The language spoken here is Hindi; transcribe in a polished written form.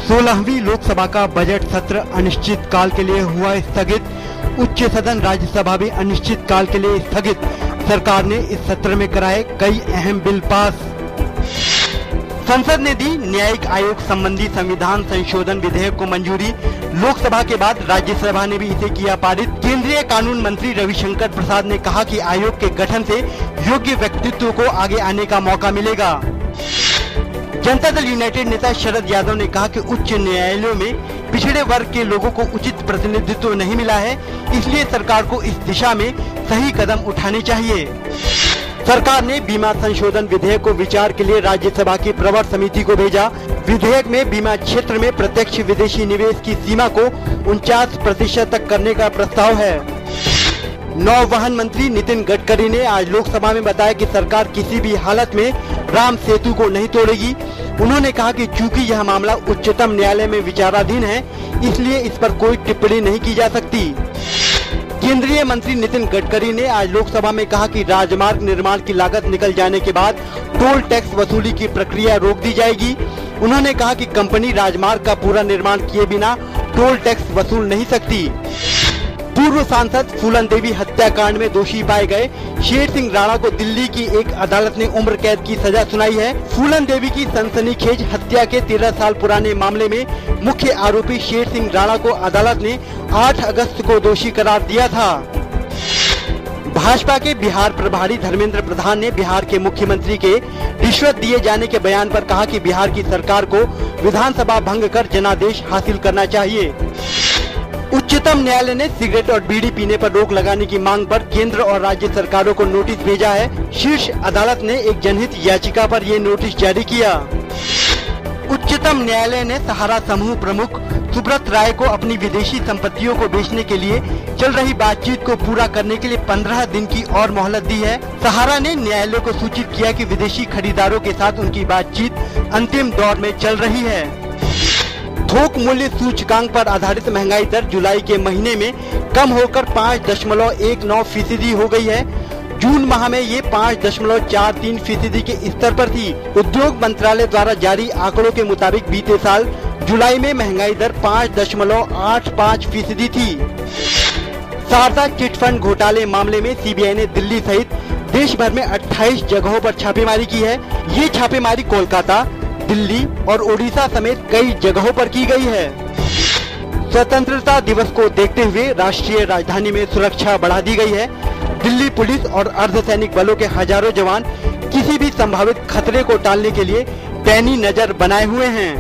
सोलहवीं लोकसभा का बजट सत्र अनिश्चित काल के लिए हुआ स्थगित। उच्च सदन राज्यसभा भी अनिश्चित काल के लिए स्थगित। सरकार ने इस सत्र में कराए कई अहम बिल पास। संसद ने दी न्यायिक आयोग संबंधी संविधान संशोधन विधेयक को मंजूरी। लोकसभा के बाद राज्यसभा ने भी इसे किया पारित। केंद्रीय कानून मंत्री रविशंकर प्रसाद ने कहा कि आयोग के गठन से योग्य व्यक्तित्व को आगे आने का मौका मिलेगा। जनता दल यूनाइटेड नेता शरद यादव ने कहा कि उच्च न्यायालयों में पिछड़े वर्ग के लोगों को उचित प्रतिनिधित्व नहीं मिला है, इसलिए सरकार को इस दिशा में सही कदम उठाने चाहिए। सरकार ने बीमा संशोधन विधेयक को विचार के लिए राज्यसभा की प्रवर समिति को भेजा। विधेयक में बीमा क्षेत्र में प्रत्यक्ष विदेशी निवेश की सीमा को 49% तक करने का प्रस्ताव है। नौवहन मंत्री नितिन गडकरी ने आज लोकसभा में बताया कि सरकार किसी भी हालत में राम सेतु को नहीं तोड़ेगी। उन्होंने कहा कि चूंकि यह मामला उच्चतम न्यायालय में विचाराधीन है, इसलिए इस पर कोई टिप्पणी नहीं की जा सकती। केंद्रीय मंत्री नितिन गडकरी ने आज लोकसभा में कहा कि राजमार्ग निर्माण की लागत निकल जाने के बाद टोल टैक्स वसूली की प्रक्रिया रोक दी जाएगी। उन्होंने कहा कि कंपनी राजमार्ग का पूरा निर्माण किए बिना टोल टैक्स वसूल नहीं सकती। पूर्व सांसद फूलन देवी हत्याकांड में दोषी पाए गए शेर सिंह राणा को दिल्ली की एक अदालत ने उम्र कैद की सजा सुनाई है। फूलन देवी की सनसनीखेज हत्या के 13 साल पुराने मामले में मुख्य आरोपी शेर सिंह राणा को अदालत ने 8 अगस्त को दोषी करार दिया था। भाजपा के बिहार प्रभारी धर्मेंद्र प्रधान ने बिहार के मुख्यमंत्री के रिश्वत दिए जाने के बयान पर कहा कि बिहार की सरकार को विधानसभा भंग कर जनादेश हासिल करना चाहिए। उच्चतम न्यायालय ने सिगरेट और बीड़ी पीने पर रोक लगाने की मांग पर केंद्र और राज्य सरकारों को नोटिस भेजा है। शीर्ष अदालत ने एक जनहित याचिका पर ये नोटिस जारी किया। उच्चतम न्यायालय ने सहारा समूह प्रमुख सुब्रत राय को अपनी विदेशी संपत्तियों को बेचने के लिए चल रही बातचीत को पूरा करने के लिए 15 दिन की और मोहलत दी है। सहारा ने न्यायालय को सूचित किया कि विदेशी खरीदारों के साथ उनकी बातचीत अंतिम दौर में चल रही है। थोक मूल्य सूचकांक पर आधारित महंगाई दर जुलाई के महीने में कम होकर 5.19% हो गई है। जून माह में ये 5.43% के स्तर पर थी। उद्योग मंत्रालय द्वारा जारी आंकड़ों के मुताबिक बीते साल जुलाई में महंगाई दर 5.85% थी। शारदा चिट फंड घोटाले मामले में सीबीआई ने दिल्ली सहित देश भर में 28 जगहों पर छापेमारी की है। ये छापेमारी कोलकाता, दिल्ली और ओडिशा समेत कई जगहों पर की गई है। स्वतंत्रता दिवस को देखते हुए राष्ट्रीय राजधानी में सुरक्षा बढ़ा दी गई है। दिल्ली पुलिस और अर्धसैनिक बलों के हजारों जवान किसी भी संभावित खतरे को टालने के लिए पैनी नजर बनाए हुए हैं।